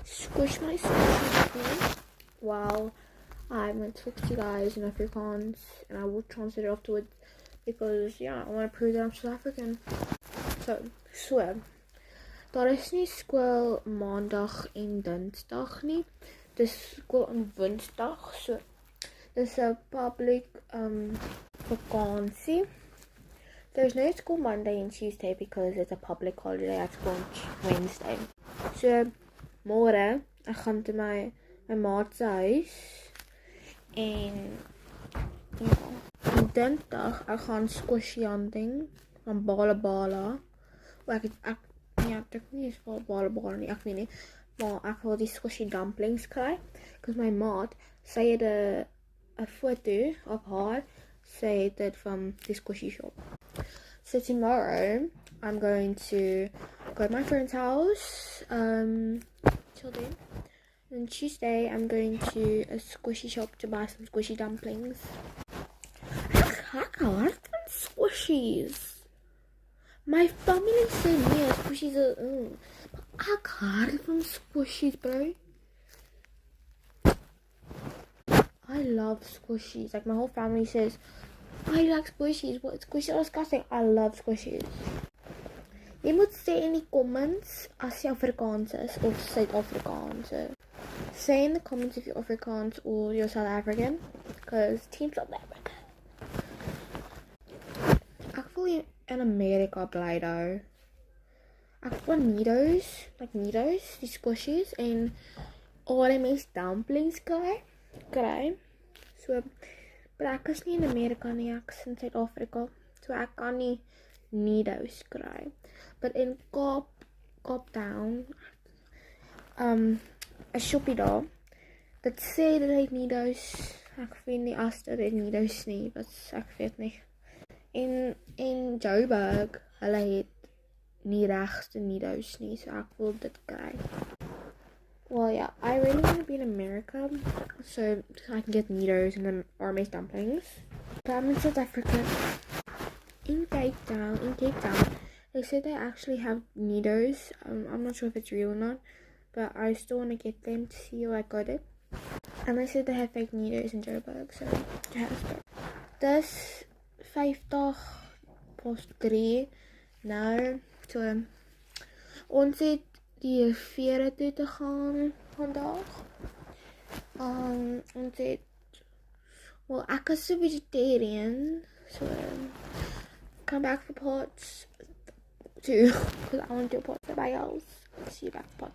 Squish my squishy. Wow, I'm going to talk to you guys in Afrikaans and I will translate it afterwards because yeah, I want to prove that I'm South African. So, daar is nie skool maandag en dinsdag nie. Dis skool op woensdag. So, dis 'n public vakansie. There's no school Monday and Tuesday because it's a public holiday at school on Wednesday. So, môre ek gaan te my maat se huis en ja, en dinsdag ek gaan squishy hunting van Bala. Ek dink nie is vir Bala nie, ek weet nie. Maar ek wil die squishy dumplings kry because my maat sy het 'n foto op haar sy het dit van die squishy shop. So tomorrow I'm going to go to my friend's house till then. And Tuesday I'm going to a squishy shop to buy some squishy dumplings. Ek hou van squishies. My family say nee, squishies are but ek hou van squishies, bro. I love squishies. Like my whole family says I like squishies. What squishies are disgusting. I love squishies. Jy moet sê in die comments as jy Afrikaans is of Suid-Afrikaans. Say in the comments if you're Afrikaans or you're South African, because Team South Africa. Ek voel in Amerika bly daar. Ek voel Nido's, die squishies en al die mense dumplings kry. So, maar ek is nie in Amerika nie, ek is in Suid-Afrika. So ek kan nie Nido's kry. But in Cape Town, 'n shoppie daar, dit sê dat hy Nido's, ek weet nie as dit Nido's nie, wat ek weet nie. In Joburg, hulle het nie regste Nido's nie, so ek wil dit kry. Well, yeah, I really want to be in America, so I can get Nido's and then Army's dumplings. But I'm in South Africa. In Cape Town, they said they actually have Nido's. I'm not sure if it's real or not, but I still want to get them to see if I got it. And they said they have fake Nido's in Joburg, so Johannesburg. Dis 3:50 nou, so ons het die riviere toe te gaan vandag. Ons het, well, ek is a vegetarian, so come back for part 2 because I want to do part somebody else. See you back for part